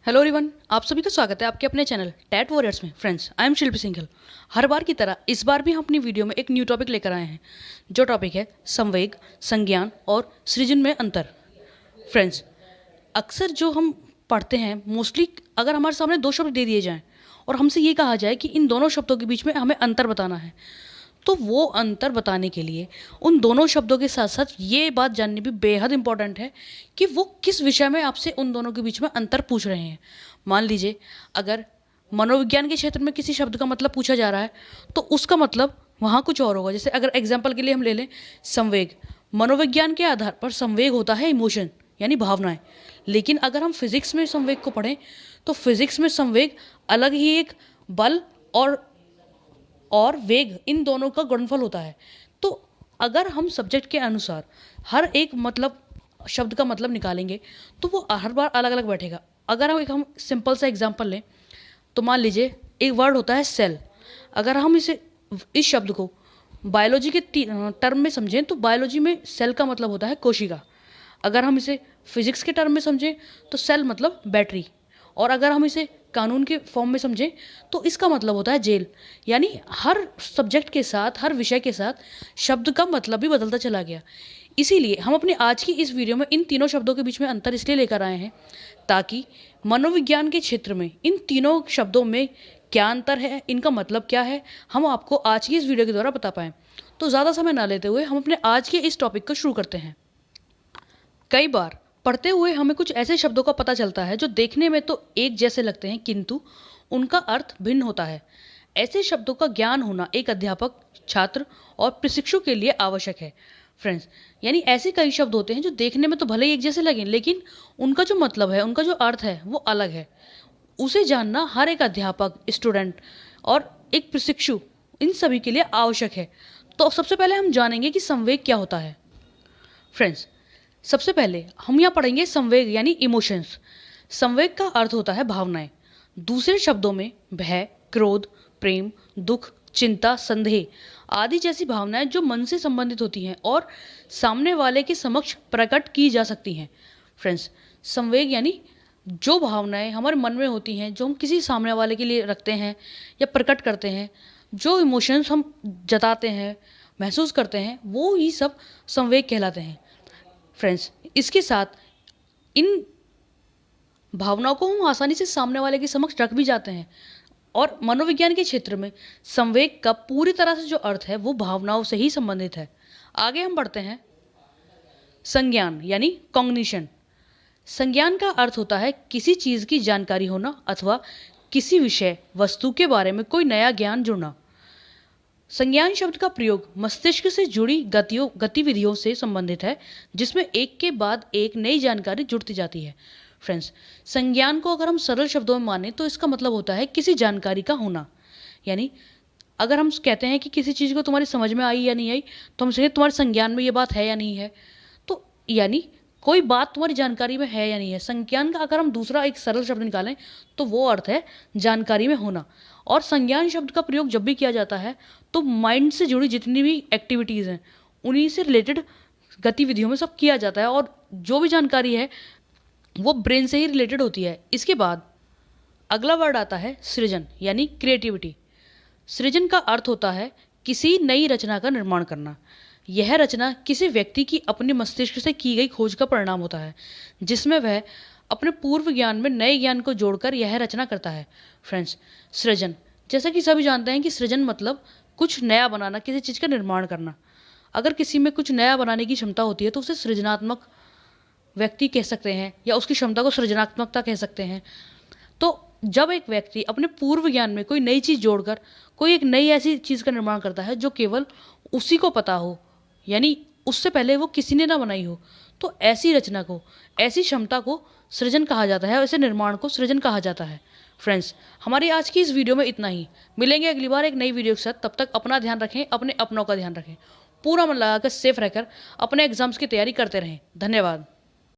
Hello everyone, आप सभी का स्वागत है आपके अपने चैनल टैट वॉरियर्स में। फ्रेंड्स, आई एम शिल्पी सिंघल। हर बार की तरह इस बार भी हम अपनी वीडियो में एक न्यू टॉपिक लेकर आए हैं, जो टॉपिक है संवेग, संज्ञान और सृजन में अंतर। फ्रेंड्स, अक्सर जो हम पढ़ते हैं मोस्टली, अगर हमारे सामने दो शब्द दे दिए जाएँ और हमसे ये कहा जाए कि इन दोनों शब्दों के बीच में हमें अंतर बताना है, तो वो अंतर बताने के लिए उन दोनों शब्दों के साथ साथ ये बात जाननी भी बेहद इंपॉर्टेंट है कि वो किस विषय में आपसे उन दोनों के बीच में अंतर पूछ रहे हैं। मान लीजिए, अगर मनोविज्ञान के क्षेत्र में किसी शब्द का मतलब पूछा जा रहा है तो उसका मतलब वहाँ कुछ और होगा। जैसे अगर एग्जाम्पल के लिए हम ले लें संवेग, मनोविज्ञान के आधार पर संवेग होता है इमोशन यानी भावनाएं। लेकिन अगर हम फिजिक्स में संवेग को पढ़ें तो फिजिक्स में संवेग अलग ही एक बल और वेग, इन दोनों का गुणनफल होता है। तो अगर हम सब्जेक्ट के अनुसार हर एक मतलब शब्द का मतलब निकालेंगे तो वो हर बार अलग अलग बैठेगा। अगर हम सिंपल सा एग्जांपल लें तो मान लीजिए एक वर्ड होता है सेल। अगर हम इस शब्द को बायोलॉजी के टर्म में समझें तो बायोलॉजी में सेल का मतलब होता है कोशिका। अगर हम इसे फिजिक्स के टर्म में समझें तो सेल मतलब बैटरी। और अगर हम इसे कानून के फॉर्म में समझें तो इसका मतलब होता है जेल। यानी हर सब्जेक्ट के साथ, हर विषय के साथ शब्द का मतलब भी बदलता चला गया। इसीलिए हम अपने आज की इस वीडियो में इन तीनों शब्दों के बीच में अंतर इसलिए लेकर आए हैं ताकि मनोविज्ञान के क्षेत्र में इन तीनों शब्दों में क्या अंतर है, इनका मतलब क्या है, हम आपको आज की इस वीडियो के द्वारा बता पाएँ। तो ज़्यादा समय ना लेते हुए हम अपने आज के इस टॉपिक को शुरू करते हैं। कई बार पढ़ते हुए हमें कुछ ऐसे शब्दों का पता चलता है जो देखने में तो एक जैसे लगते हैं किंतु उनका अर्थ भिन्न होता है। ऐसे शब्दों का ज्ञान होना एक अध्यापक, छात्र और प्रशिक्षु के लिए आवश्यक है। फ्रेंड्स, यानी ऐसे कई शब्द होते हैं जो देखने में तो भले ही एक जैसे लगें लेकिन उनका जो मतलब है, उनका जो अर्थ है वो अलग है। उसे जानना हर एक अध्यापक, स्टूडेंट और एक प्रशिक्षु, इन सभी के लिए आवश्यक है। तो सबसे पहले हम जानेंगे कि संवेग क्या होता है। फ्रेंड्स, सबसे पहले हम यहाँ पढ़ेंगे संवेग यानी इमोशंस। संवेग का अर्थ होता है भावनाएं। दूसरे शब्दों में भय, क्रोध, प्रेम, दुख, चिंता, संदेह आदि जैसी भावनाएं जो मन से संबंधित होती हैं और सामने वाले के समक्ष प्रकट की जा सकती हैं। फ्रेंड्स, संवेग यानी जो भावनाएं हमारे मन में होती हैं, जो हम किसी सामने वाले के लिए रखते हैं या प्रकट करते हैं, जो इमोशंस हम जताते हैं, महसूस करते हैं, वो ही सब संवेग कहलाते हैं। फ्रेंड्स, इसके साथ इन भावनाओं को हम आसानी से सामने वाले के समक्ष रख भी जाते हैं। और मनोविज्ञान के क्षेत्र में संवेग का पूरी तरह से जो अर्थ है वो भावनाओं से ही संबंधित है। आगे हम बढ़ते हैं। संज्ञान यानी कॉग्निशन। संज्ञान का अर्थ होता है किसी चीज की जानकारी होना अथवा किसी विषय, वस्तु के बारे में कोई नया ज्ञान जुड़ना। संज्ञान शब्द का प्रयोग मस्तिष्क से जुड़ी गतिविधियों से संबंधित है जिसमें एक के बाद एक नई जानकारी जुड़ती जाती है। फ्रेंड्स, संज्ञान को अगर हम सरल शब्दों में माने तो इसका मतलब होता है किसी जानकारी का होना। यानी अगर हम कहते हैं कि किसी चीज़ को तुम्हारी समझ में आई या नहीं आई तो हम कहें तुम्हारे संज्ञान में ये बात है या नहीं है। तो यानी कोई बात तुम्हारी जानकारी में है या नहीं है। संज्ञान का अगर हम दूसरा एक सरल शब्द निकालें तो वो अर्थ है जानकारी में होना। और संज्ञान शब्द का प्रयोग जब भी किया जाता है तो माइंड से जुड़ी जितनी भी एक्टिविटीज़ हैं उन्हीं से रिलेटेड गतिविधियों में सब किया जाता है। और जो भी जानकारी है वो ब्रेन से ही रिलेटेड होती है। इसके बाद अगला वर्ड आता है सृजन यानी क्रिएटिविटी। सृजन का अर्थ होता है किसी नई रचना का निर्माण करना। यह रचना किसी व्यक्ति की अपने मस्तिष्क से की गई खोज का परिणाम होता है जिसमें वह अपने पूर्व ज्ञान में नए ज्ञान को जोड़कर यह रचना करता है। फ्रेंड्स, सृजन, जैसा कि सभी जानते हैं कि सृजन मतलब कुछ नया बनाना, किसी चीज़ का निर्माण करना। अगर किसी में कुछ नया बनाने की क्षमता होती है तो उसे सृजनात्मक व्यक्ति कह सकते हैं या उसकी क्षमता को सृजनात्मकता कह सकते हैं। तो जब एक व्यक्ति अपने पूर्व ज्ञान में कोई नई चीज़ जोड़कर कोई एक नई ऐसी चीज़ का निर्माण करता है जो केवल उसी को पता हो, यानी उससे पहले वो किसी ने ना बनाई हो, तो ऐसी रचना को, ऐसी क्षमता को सृजन कहा जाता है। ऐसे निर्माण को सृजन कहा जाता है। फ्रेंड्स, हमारी आज की इस वीडियो में इतना ही। मिलेंगे अगली बार एक नई वीडियो के साथ। तब तक अपना ध्यान रखें, अपने अपनों का ध्यान रखें, पूरा मन लगाकर सेफ रहकर अपने एग्जाम्स की तैयारी करते रहें। धन्यवाद।